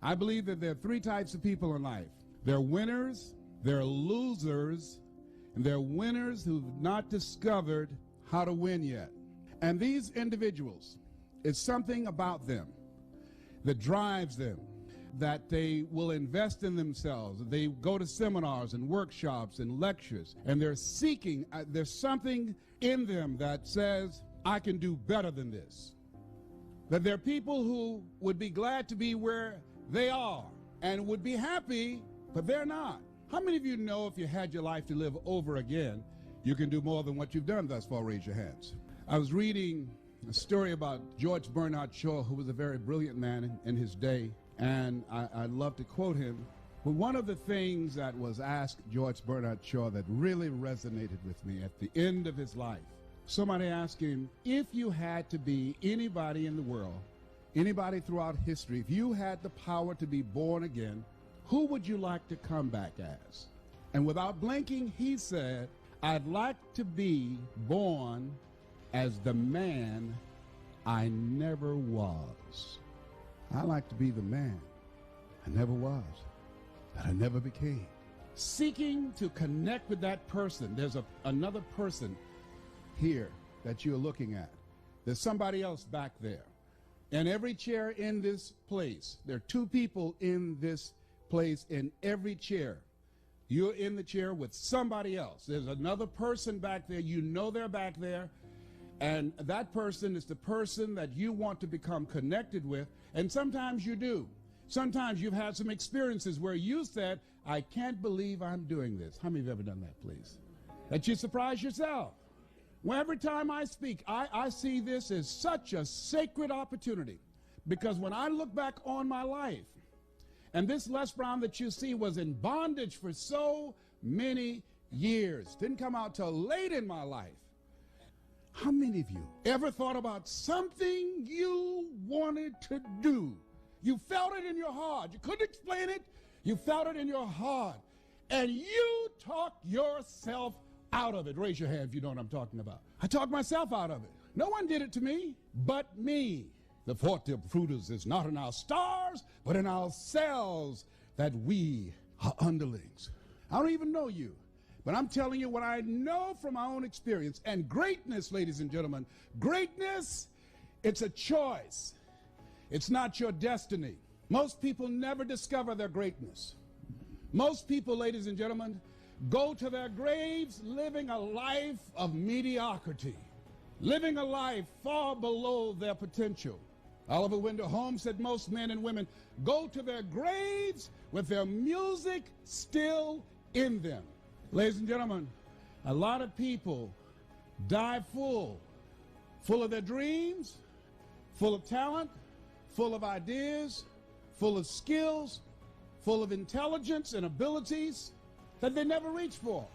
I believe that there are three types of people in life. There are winners, there are losers, and there are winners who've not discovered how to win yet. And these individuals, it's something about them that drives them, that they will invest in themselves. They go to seminars and workshops and lectures, and they're seeking, there's something in them that says, I can do better than this. That there are people who would be glad to be where they are and would be happy, but they're not. How many of you know if you had your life to live over again, you can do more than what you've done thus far? Raise your hands. I was reading a story about George Bernard Shaw, who was a very brilliant man in his day, and I love to quote him. But one of the things that was asked George Bernard Shaw that really resonated with me at the end of his life, somebody asked him, if you had to be anybody in the world, anybody throughout history, if you had the power to be born again, who would you like to come back as? And without blinking, he said, I'd like to be born as the man I never was. I like to be the man I never was, that I never became. Seeking to connect with that person. There's another person here that you're looking at. There's somebody else back there. And every chair in this place, there are two people in this place in every chair. You're in the chair with somebody else. There's another person back there. You know they're back there. And that person is the person that you want to become connected with. And sometimes you do. Sometimes you've had some experiences where you said, I can't believe I'm doing this. How many of you have ever done that, please? That you surprise yourself. Well, every time I speak, I see this as such a sacred opportunity. Because when I look back on my life, and this Les Brown that you see was in bondage for so many years, didn't come out till late in my life. How many of you ever thought about something you wanted to do? You felt it in your heart. You couldn't explain it. You felt it in your heart. And you talked yourself out of it. Raise your hand if you know what I'm talking about. I talked myself out of it. No one did it to me but me. The forte of fruiters is not in our stars, but in ourselves that we are underlings. I don't even know you. But I'm telling you what I know from my own experience. And greatness, ladies and gentlemen, greatness, it's a choice. It's not your destiny. Most people never discover their greatness. Most people, ladies and gentlemen, go to their graves living a life of mediocrity, living a life far below their potential. Oliver Wendell Holmes said most men and women go to their graves with their music still in them. Ladies and gentlemen, a lot of people die full of their dreams, full of talent, full of ideas, full of skills, full of intelligence and abilities that they never reached for.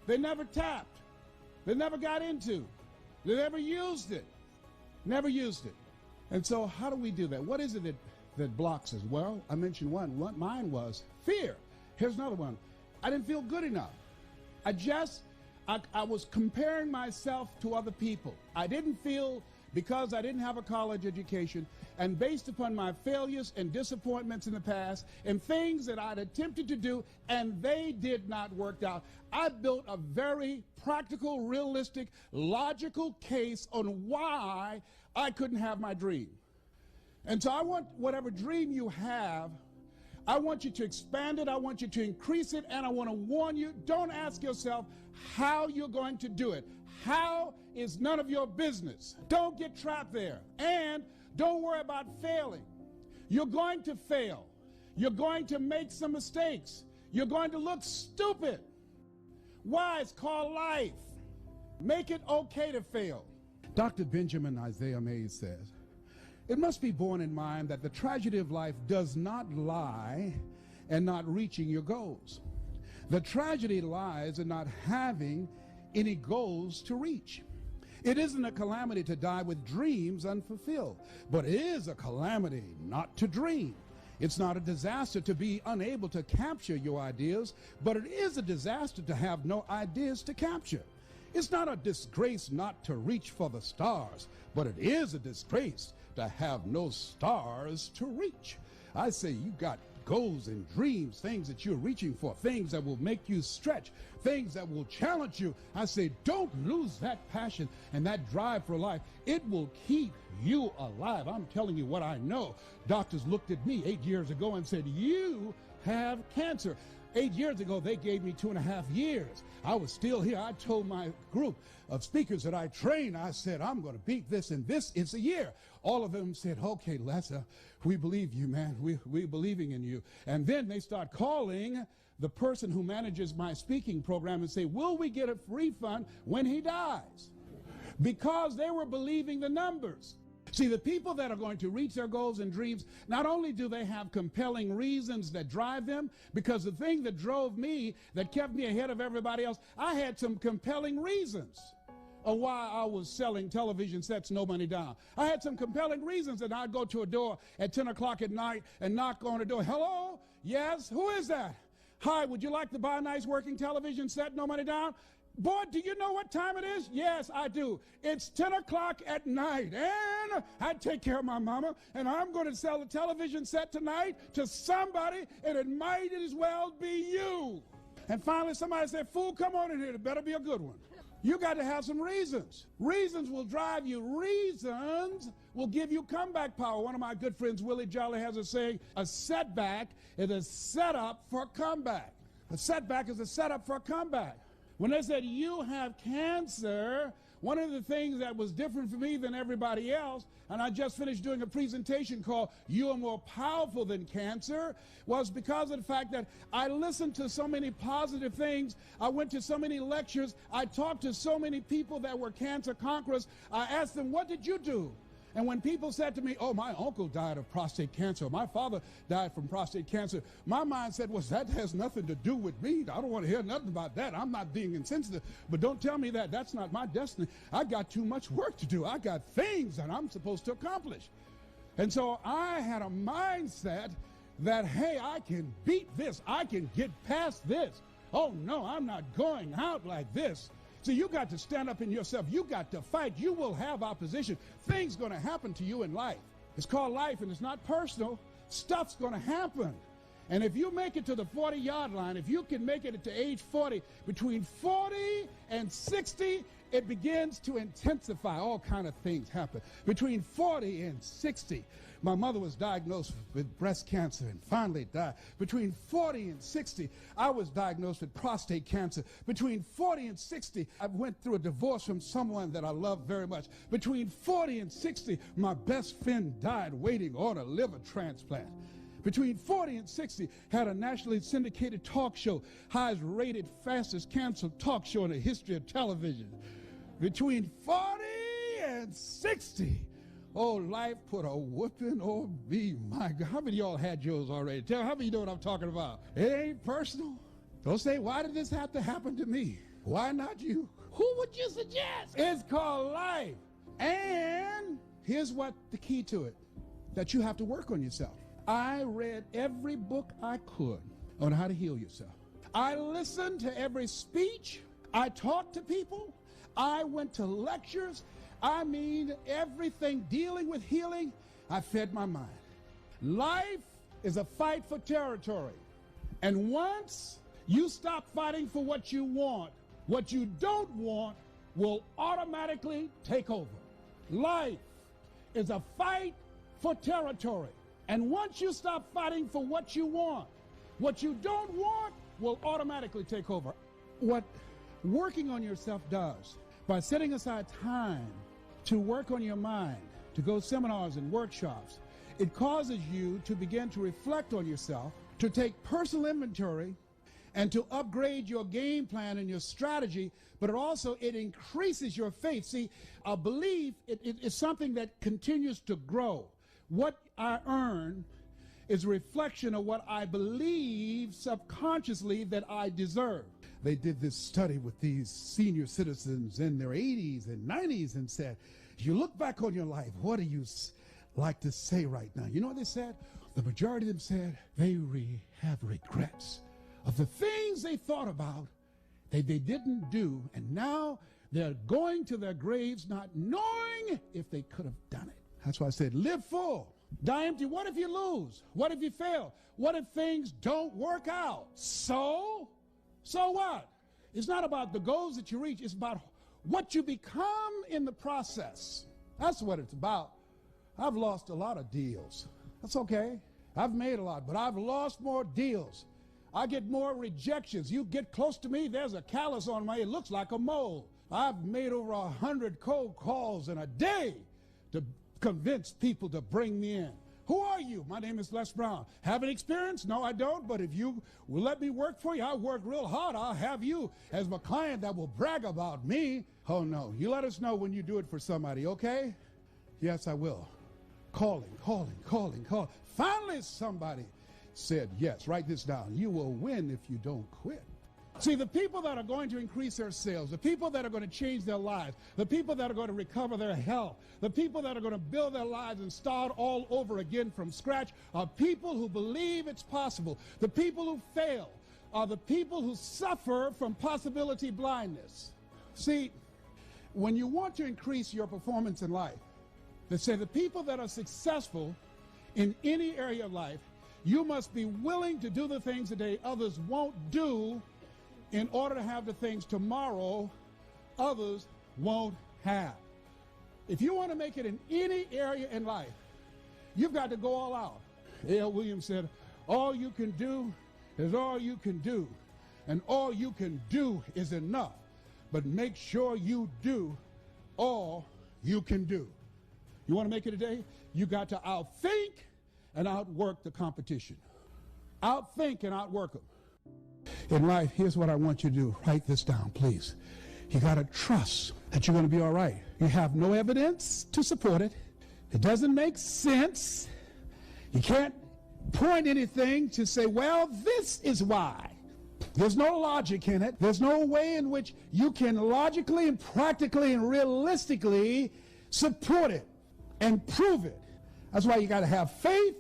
They never tapped. They never got into. They never used it. Never used it. And so how do we do that? What is it that blocks us? Well, I mentioned one. Mine was fear. Here's another one. I didn't feel good enough. I was comparing myself to other people. I didn't feel, because I didn't have a college education, and based upon my failures and disappointments in the past and things that I'd attempted to do and they did not work out, I built a very practical, realistic, logical case on why I couldn't have my dream. And so I want whatever dream you have, I want you to expand it, I want you to increase it, and I want to warn you, don't ask yourself how you're going to do it. How is none of your business. Don't get trapped there. And don't worry about failing. You're going to fail. You're going to make some mistakes. You're going to look stupid. Why? It's called life. Make it okay to fail. Dr. Benjamin Isaiah Mays says, it must be borne in mind that the tragedy of life does not lie in not reaching your goals. The tragedy lies in not having any goals to reach. It isn't a calamity to die with dreams unfulfilled, but it is a calamity not to dream. It's not a disaster to be unable to capture your ideas, but it is a disaster to have no ideas to capture. It's not a disgrace not to reach for the stars, but it is a disgrace to have no stars to reach. I say you got goals and dreams, things that you're reaching for, things that will make you stretch, things that will challenge you. I say don't lose that passion and that drive for life. It will keep you alive. I'm telling you what I know. Doctors looked at me 8 years ago and said, you have cancer. 8 years ago, they gave me 2.5 years. I was still here. I told my group of speakers that I trained, I said, I'm going to beat this, and this is a year. All of them said, okay, Lester, we believe you, man. We're believing in you. And then they start calling the person who manages my speaking program and say, will we get a refund when he dies? Because they were believing the numbers. See, the people that are going to reach their goals and dreams, not only do they have compelling reasons that drive them, because the thing that drove me, that kept me ahead of everybody else, I had some compelling reasons of why I was selling television sets, no money down. I had some compelling reasons that I'd go to a door at 10 o'clock at night and knock on the door. Hello? Yes? Who is that? Hi, would you like to buy a nice working television set, no money down? Boy, do you know what time it is? Yes, I do. It's 10 o'clock at night, and I take care of my mama, and I'm going to sell a television set tonight to somebody, and it might as well be you. And finally, somebody said, fool, come on in here. It better be a good one. You got to have some reasons. Reasons will drive you. Reasons will give you comeback power. One of my good friends, Willie Jolly, has a saying, a setback is a setup for a comeback. A setback is a setup for a comeback. When they said, you have cancer, one of the things that was different for me than everybody else, and I just finished doing a presentation called You Are More Powerful Than Cancer, was because of the fact that I listened to so many positive things. I went to so many lectures. I talked to so many people that were cancer conquerors. I asked them, what did you do? And when people said to me, oh, my uncle died of prostate cancer, my father died from prostate cancer, my mind said, well, that has nothing to do with me. I don't want to hear nothing about that. I'm not being insensitive, but don't tell me that. That's not my destiny. I got too much work to do. I got things that I'm supposed to accomplish. And so I had a mindset that, hey, I can beat this. I can get past this. Oh, no, I'm not going out like this. So you got to stand up in yourself. You got to fight. You will have opposition. Things going to happen to you in life. It's called life, and it's not personal. Stuff's going to happen. And if you make it to the 40-yard line, if you can make it to age 40, between 40 and 60, it begins to intensify. All kind of things happen. Between 40 and 60, my mother was diagnosed with breast cancer and finally died. Between 40 and 60, I was diagnosed with prostate cancer. Between 40 and 60, I went through a divorce from someone that I loved very much. Between 40 and 60, my best friend died waiting on a liver transplant. Between 40 and 60, had a nationally syndicated talk show, highest rated, fastest canceled talk show in the history of television. Between 40 and 60, oh, life put a whooping on me. My God, how many of y'all had yours already? Tell how many know what I'm talking about? It ain't personal. Don't say, why did this have to happen to me? Why not you? Who would you suggest? It's called life. And here's what the key to it, that you have to work on yourself. I read every book I could on how to heal yourself. I listened to every speech. I talked to people. I went to lectures. I mean, everything dealing with healing, I fed my mind. Life is a fight for territory. And once you stop fighting for what you don't want will automatically take over. Life is a fight for territory. And once you stop fighting for what you don't want will automatically take over. What working on yourself does, by setting aside time to work on your mind, to go seminars and workshops, it causes you to begin to reflect on yourself, to take personal inventory, and to upgrade your game plan and your strategy, but it increases your faith. See, a belief is something that continues to grow. What I earn is a reflection of what I believe subconsciously that I deserve. They did this study with these senior citizens in their 80s and 90s and said, if you look back on your life, what do you like to say right now? You know what they said? The majority of them said they have regrets of the things they thought about that they didn't do, and now they're going to their graves not knowing if they could have done it. That's why I said live full. Die empty. What if you lose? What if you fail? What if things don't work out? So what? It's not about the goals that you reach. It's about what you become in the process. That's what it's about. I've lost a lot of deals. That's okay. I've made a lot, but I've lost more deals. I get more rejections. You get close to me, there's a callus on my, it looks like a mole. I've made over 100 cold calls in a day to convince people to bring me in. Who are you? My name is Les Brown. Have an experience? No, I don't, but if you will let me work for you, I'll work real hard. I'll have you as my client that will brag about me. Oh, no. You let us know when you do it for somebody, okay? Yes, I will. Calling. Finally, somebody said yes. Write this down. You will win if you don't quit. See, the people that are going to increase their sales, the people that are going to change their lives, the people that are going to recover their health, the people that are going to build their lives and start all over again from scratch are people who believe it's possible. The people who fail are the people who suffer from possibility blindness. See, when you want to increase your performance in life, they say the people that are successful in any area of life, you must be willing to do the things today others won't do in order to have the things tomorrow others won't have. If you want to make it in any area in life, you've got to go all out. A.L. Williams said, all you can do is all you can do, and all you can do is enough. But make sure you do all you can do. You want to make it today? You got to outthink and outwork the competition. Outthink and outwork them. In life, here's what I want you to do. Write this down, please. You got to trust that you're going to be all right. You have no evidence to support it. It doesn't make sense. You can't point anything to say, well, this is why. There's no logic in it. There's no way in which you can logically and practically and realistically support it and prove it. That's why you got to have faith